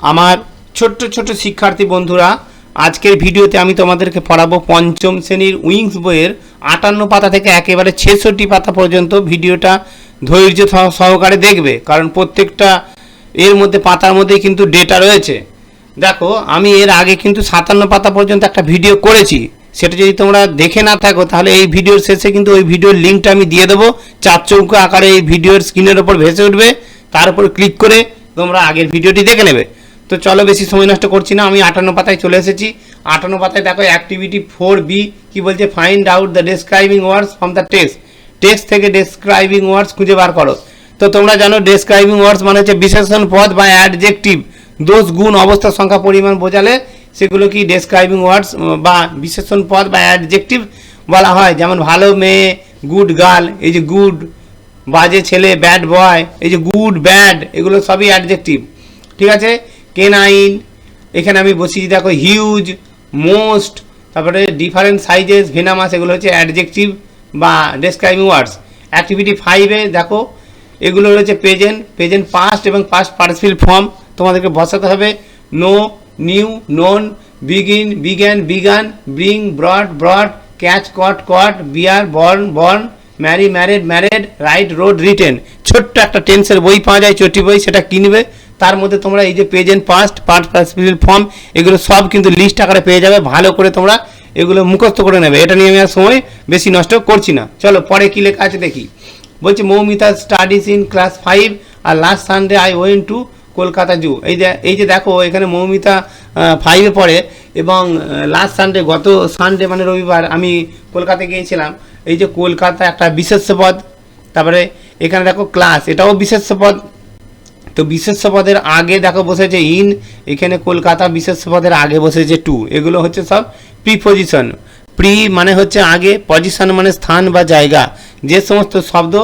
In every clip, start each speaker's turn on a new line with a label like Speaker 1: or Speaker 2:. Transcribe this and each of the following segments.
Speaker 1: আমার ছোট্ট ছোট্ট শিক্ষার্থী বন্ধুরা, আজকের ভিডিওতে আমি তোমাদেরকে পড়াবো পঞ্চম শ্রেণীর উইংস বইয়ের 58 পাতা থেকে একেবারে 66 পাতা পর্যন্ত। ভিডিওটা ধৈর্য সহকারে দেখবে, কারণ প্রত্যেকটা এর মধ্যে পাতার মধ্যেই কিন্তু ডেটা রয়েছে। দেখো, আমি এর আগে কিন্তু 57 পাতা পর্যন্ত একটা ভিডিও করেছি, সেটা যদি তোমরা দেখে না থাকো তাহলে এই ভিডিওর শেষে কিন্তু ওই ভিডিওর লিঙ্কটা আমি দিয়ে দেবো। চার চৌকো আকারে এই ভিডিওর স্ক্রিনের ওপর ভেসে উঠবে, তার উপর ক্লিক করে তোমরা আগের ভিডিওটি দেখে নেবে। তো চলো, বেশি সময় নষ্ট করছি না, আমি 58 পাতায় চলে এসেছি। 58 পাতায় দেখো অ্যাক্টিভিটি 4B কি বলছে, find out the describing words from the text. Text থেকে ডেসক্রাইবিং ওয়ার্ডস খুঁজে বার করো। তো তোমরা জানো ডেসক্রাইবিং ওয়ার্ডস মানে হচ্ছে বিশেষণ পদ বা অ্যাডজেক্টিভ। দোষ, গুণ, অবস্থা, সংখ্যা, পরিমাণ বোঝালে সেগুলো কি ডেসক্রাইবিং ওয়ার্ডস বা বিশেষণ পদ বা অ্যাডজেক্টিভ বলা হয়। যেমন ভালো মেয়ে, গুড গার্ল, এই যে গুড, বাজে ছেলে, ব্যাড বয়, এই যে গুড ব্যাড, এগুলো সবই অ্যাডজেক্টিভ। ঠিক আছে। কেনাইন, এখানে আমি বসিয়েছি দেখো হিউজ, মোস্ট, তারপরে ডিফারেন্ট সাইজেস, ভেনামাস, এগুলো হচ্ছে অ্যাডজেক্টিভ বা ডেসক্রাইবিং ওয়ার্ডস। অ্যাক্টিভিটি 5-এ দেখো এগুলো রয়েছে প্রেজেন্ট পাস্ট এবং পাস্ট পার্টিসিপেল ফর্ম। তোমাদেরকে বসাতে হবে know, knew, known, begin, began, begun, bring, brought, brought, catch, caught, caught, bear, born, born, marry, married, married, write, wrote, written. ছোট্ট একটা টেন্সের বই পাওয়া যায়, চটি বই, সেটা কিনবে। তার মধ্যে তোমরা এই যে present past past participle form এগুলো সব কিন্তু লিস্ট আকারে পেয়ে যাবে। ভালো করে তোমরা এগুলো মুখস্থ করে নেবে। এটা নিয়ে আমি আর সময় বেশি নষ্ট করছি না। চলো পরে কী লেখা আছে দেখি। বলছে মৌমিতা স্টাডিজ ইন ক্লাস 5 আর last Sunday I went to Kolkata zoo. এই যে দেখো এখানে মৌমিতা 5-এ পড়ে এবং লাস্ট সানডে, গত সানডে মানে রবিবার, আমি কলকাতায় গিয়েছিলাম। এই যে কলকাতা একটা বিশেষ্য পদ, তারপরে এখানে দেখো ক্লাস, এটাও বিশেষ্য পদ। তো বিশেষ্য পদের আগে দেখো বসেছে ইন, এখানে কলকাতা বিশেষ্য পদের আগে বসেছে টু। এগুলো হচ্ছে সব প্রিপজিশন। প্রি মানে হচ্ছে আগে, পজিশন মানে স্থান বা জায়গা। যে সমস্ত শব্দ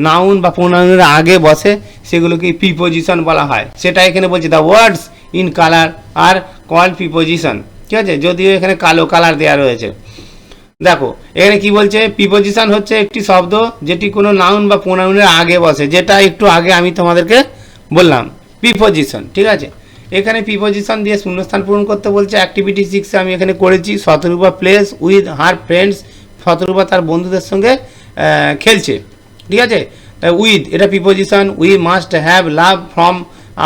Speaker 1: নাউন বা প্রোনাউনের আগে বসে সেগুলোকে প্রিপজিশন বলা হয়। সেটা এখানে বলছে the words in colour are called preposition. ঠিক আছে, যদিও এখানে কালো কালার দেওয়া রয়েছে। দেখো এখানে কি বলছে, প্রিপজিশন হচ্ছে একটি শব্দ যেটি কোনো নাউন বা প্রোনাউনের আগে বসে, যেটা একটু আগে আমি তোমাদেরকে বললাম প্রিপজিশন। ঠিক আছে, এখানে প্রিপজিশন দিয়ে শূন্যস্থান পূরণ করতে বলছে। অ্যাক্টিভিটি 6 আমি এখানে করেছি। শতরূপা প্লেস উইথ হার ফ্রেন্ডস। শতরূপা তার বন্ধুদের সঙ্গে খেলছে। ঠিক আছে, উইথ এটা preposition. We must have love from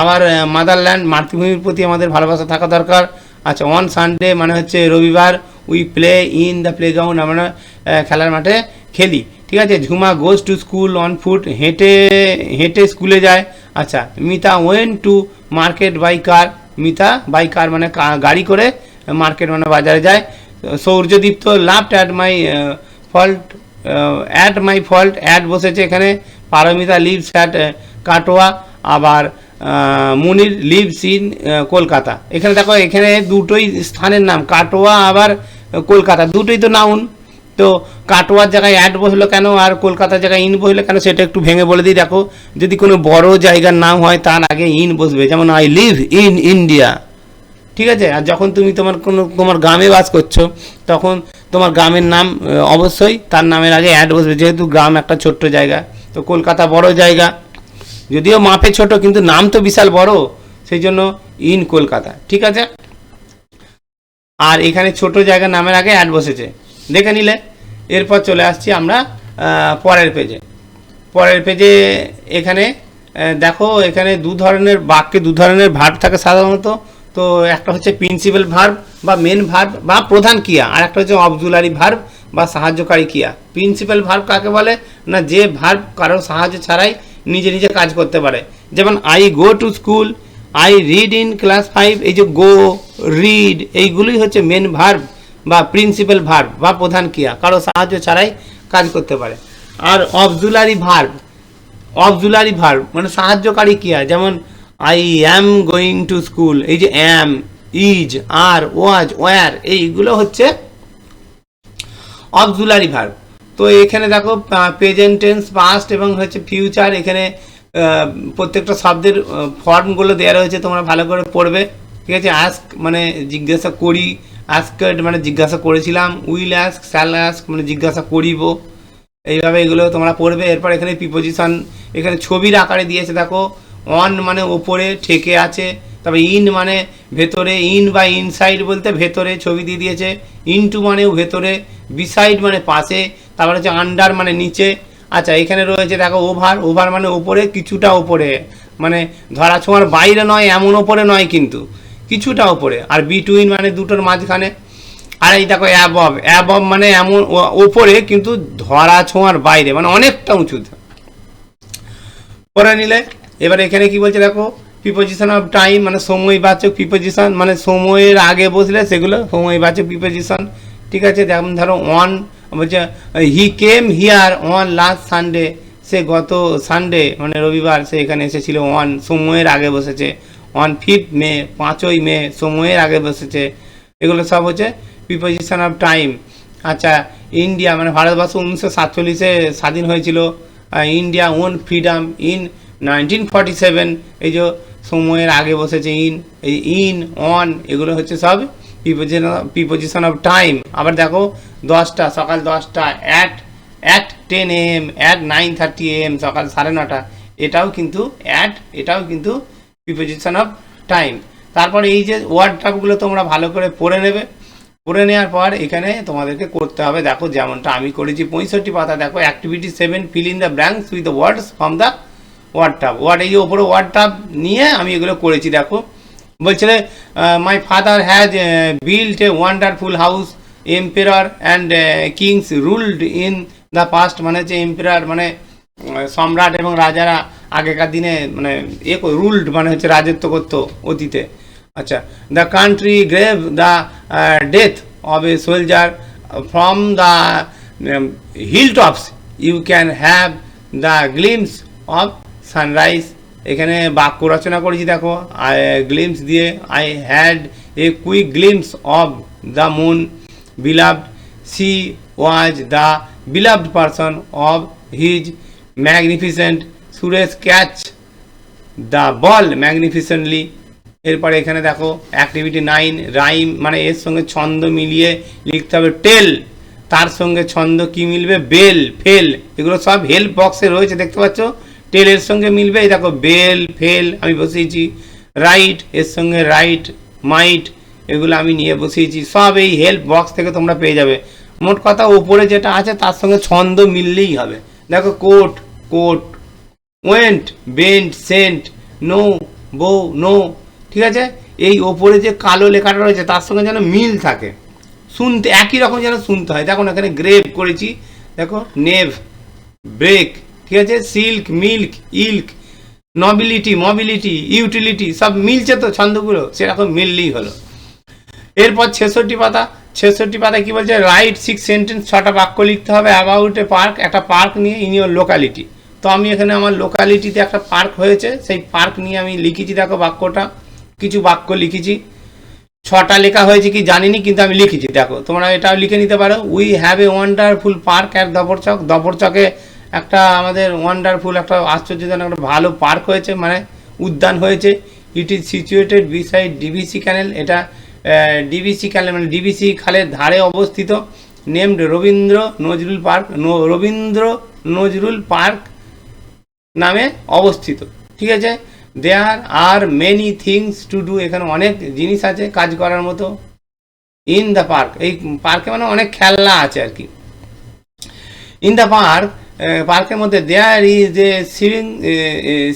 Speaker 1: our motherland. মাতৃভূমির প্রতি আমাদের ভালোবাসা থাকা দরকার। আচ্ছা, অন সানডে মানে হচ্ছে রবিবার। We play in the playground, আমরা খেলার মাঠে খেলি। ঠিক আছে, Jhuma goes to school on foot, হেঁটে হেঁটে স্কুলে যায়। আচ্ছা, Mita went to market by car. Mita by car মানে গাড়ি করে, মার্কেট মানে বাজারে যায়। Sauryadipta loved at my fault, at my fault, at বসেছে এখানে। পারমিতা লিভস অ্যাট কাটোয়া, আবার মুনির লিভস ইন কলকাতা। এখানে দেখো এখানে দুটোই স্থানের নাম, কাটোয়া আবার কলকাতা, দুটোই তো নাউন। তো কাটোয়ার জায়গায় অ্যাড বসলো কেন আর কলকাতার জায়গায় ইন বসলো কেন সেটা একটু ভেঙে বলে দিই। দেখো, যদি কোনো বড় জায়গার নাম হয় তার আগে ইন বসবে, যেমন আই লিভ ইন ইন্ডিয়া। ঠিক আছে, আর যখন তুমি তোমার গ্রামে বাস করছো তখন তোমার গ্রামের নাম অবশ্যই তার নামের আগে অ্যাড বসবে, যেহেতু গ্রাম একটা ছোট্ট জায়গা। তো কলকাতা বড় জায়গা, যদিও মাপে ছোট কিন্তু নাম তো বিশাল বড়, সেই জন্য ইন কলকাতা। ঠিক আছে, আর এখানে ছোট জায়গার নামের আগে অ্যাড বসেছে, দেখে নিলে। এরপর চলে আসছি আমরা পরের পেজে। এখানে দেখো এখানে দু ধরনের বাক্যে দু ধরনের ভার্ব থাকে সাধারণত। তো একটা হচ্ছে প্রিন্সিপাল ভার্ব বা মেন ভার্ব বা প্রধান ক্রিয়া, আর একটা হচ্ছে অক্সিলারি ভার্ব বা সাহায্যকারী ক্রিয়া। প্রিন্সিপাল ভার্ব কাকে বলে না, যে ভার্ব কারো সাহায্য ছাড়াই নিজে নিজে কাজ করতে পারে। যেমন I go to school, I read in class 5, এই যে গো, রিড, এইগুলোই হচ্ছে মেন ভার্ব বা প্রিন্সিপাল ভার্ব বা প্রধান ক্রিয়া, কারো সাহায্য ছাড়াই কাজ করতে পারে। আর অক্সিলারি ভার্ব মানে সাহায্যকারী ক্রিয়া, যেমন I am going to school, এই যে অ্যাম, ইজ, আর, ওয়াজ, ওয়ার, এইগুলো হচ্ছে অক্সিলারি ভার্ব। তো এখানে দেখো প্রেজেন্ট টেন্স, পাস্ট এবং হচ্ছে ফিউচার, এখানে প্রত্যেকটা শব্দের ফর্মগুলো দেওয়া রয়েছে, তোমরা ভালো করে পড়বে। ঠিক আছে, আস্ক মানে জিজ্ঞাসা করি, আস্কড মানে জিজ্ঞাসা করেছিলাম, উইল আস্ক, শ্যাল আস্ক মানে জিজ্ঞাসা করিব। এইভাবে এগুলো তোমরা পড়বে। এরপর এখানে প্রিপজিশন এখানে ছবির আকারে দিয়েছে দেখো। অন মানে ওপরে ঠেকে আছে, তবে ইন মানে ভেতরে, ইন বা ইনসাইড বলতে ভেতরে ছবি দিয়ে দিয়েছে, ইনটু মানেও ভেতরে, বিসাইড মানে পাশে, তারপর হচ্ছে আন্ডার মানে নিচে। আচ্ছা এখানে রয়েছে দেখো ওভার, ওভার মানে ওপরে, কিছুটা ওপরে, মানে ধরা ছোঁয়ার বাইরে নয়, এমন ওপরে নয় কিন্তু কিছুটা ওপরে। আর বিটুইন মানে দুটোর মাঝখানে। আর এই দেখো অ্যাবভ, অ্যাবভ মানে এমন ওপরে কিন্তু ধরা ছোঁয়ার বাইরে, মানে অনেকটা উঁচুতে করে নিলে। এবার এখানে কি বলছে দেখো, প্রিপোজিশন অফ টাইম মানে সময়বাচক প্রিপোজিশন, মানে সময়ের আগে বসলে সেগুলো সময়বাচক প্রিপোজিশন। ঠিক আছে, যেমন ধরো অন বলছে he came here on last Sunday, সে গত সানডে মানে রবিবার সে এখানে এসেছিল, অন সময়ের আগে বসেছে। অন 5th মে 5ই মে সময়ের আগে বসেছে। এগুলো সব হচ্ছে প্রিপোজিশন অফ টাইম। আচ্ছা ইন্ডিয়া মানে ভারতবর্ষ 1947-এ স্বাধীন হয়েছিল। ইন্ডিয়া ওন ফ্রিডম ইন 1947, এই যে সময়ের আগে বসেছে ইন, এই ইন অন এগুলো হচ্ছে সব প্রিপোজিশন অফ টাইম। আবার দেখো 10টা, সকাল 10টা, অ্যাট 10 AM, অ্যাট 9:30 AM, সকাল 9:30, এটাও কিন্তু প্রিপোজিশন অফ টাইম। তারপরে এই যে ওয়ার্ডটাগুলো তোমরা ভালো করে পড়ে নেবে। পড়ে নেওয়ার পর এখানে তোমাদেরকে করতে হবে, দেখো যেমনটা আমি করেছি 65 পাতা। দেখো activity 7, fill in the blanks with the words from the word tab. এই যে ওপরে ওয়ার্ড টাব নিয়ে আমি এগুলো করেছি। দেখো বলছিলে my father has built a wonderful house, emperor and kings ruled in the past, মানে হচ্ছে এম্পেরার মানে সম্রাট এবং রাজারা আগেকার দিনে মানে রুলড মানে হচ্ছে রাজত্ব করতো অতীতে। আচ্ছা the country grieve the death of a soldier from the hill tops, you can have the glimpse of sunrise. এখানে বাক্য রচনা করেছি দেখো, গ্লিমস দিয়ে, I had a quick glimpse of the moon beloved, she was the beloved person of his magnificent, Suresh catch the ball magnificently. এরপরে এখানে দেখো activity 9, rhyme মানে এর সঙ্গে ছন্দ মিলিয়ে লিখতে হবে টেল, তার সঙ্গে ছন্দ কি মিলবে বেল, ফেল, এগুলো সব হেল্প বক্সে রয়েছে দেখতে পাচ্ছ। টেলের সঙ্গে মিলবে এই দেখো বেল, ফেল আমি বসিয়েছি। রাইট এর সঙ্গে রাইট, মাইট এগুলো আমি নিয়ে বসিয়েছি, সব এই হেল্প বক্স থেকে তোমরা পেয়ে যাবে। মোট কথা ওপরে যেটা আছে তার সঙ্গে ছন্দ মিললেই হবে। দেখো coat, coat, went, bent, sent, no, bow, no, ঠিক আছে। এই ওপরে যে কালো লেখাটা রয়েছে তার সঙ্গে যেন মিল থাকে, শুনতে একই রকম যেন শুনতে হয়। দেখো এখানে গ্রেভ করেছি, দেখো নেভ, ব্রেক, ঠিক আছে, silk, milk, ilk, nobility, mobility, utility, সব মিলছে তো ছন্দগুলো, সেরকম মিললেই হলো। এরপর 66 পাতা, 66 পাতায় কি বলছে, রাইট 6 সেন্টেন্স, 6টা বাক্য লিখতে হবে অ্যাবাউট এ পার্ক, একটা পার্ক নিয়ে, ইন ইউর লোকালিটি। তো আমি এখানে আমার লোকালিটিতে একটা পার্ক হয়েছে, সেই পার্ক নিয়ে আমি লিখেছি। দেখো বাক্যটা, কিছু বাক্য লিখেছি, 6টা লেখা হয়েছে কি জানিনি কিন্তু আমি লিখেছি। দেখো তোমরা এটাও লিখে নিতে পারো। We have a wonderful park at Doparchak, দপরচকে একটা আমাদের ওয়ান্ডারফুল একটা আশ্চর্যজনক একটা ভালো পার্ক হয়েছে, মানে উদ্যান হয়েছে। It is situated beside DVC canal, এটা ডিভিসি ক্যানেল মানে ডিভিসি খালের ধারে অবস্থিত। Named Rabindra Nazrul park, Rabindra Nazrul park নামে অবস্থিত, ঠিক আছে। There are many things to do, এখানে অনেক জিনিস আছে কাজ করার মতো। ইন দ্য পার্ক, এই পার্কে মানে অনেক খেলনা আছে আর কি। ইন দ্য পার্ক, পার্কের মধ্যে দেয়ার ইজ এ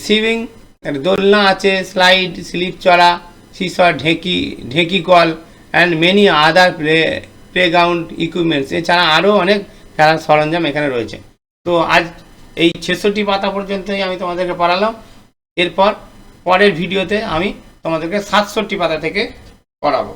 Speaker 1: সুইমিং দোলনা আছে, স্লাইড, স্লিপ চড়া, সিসর, ঢেঁকি কল and many other playground equipments, এছাড়া আরও অনেক খেলার সরঞ্জাম এখানে রয়েছে। তো আজ এই 66 পাতা পর্যন্তই আমি তোমাদেরকে পড়ালাম। এরপর পরের ভিডিওতে আমি তোমাদেরকে 67 পাতা থেকে পড়াবো।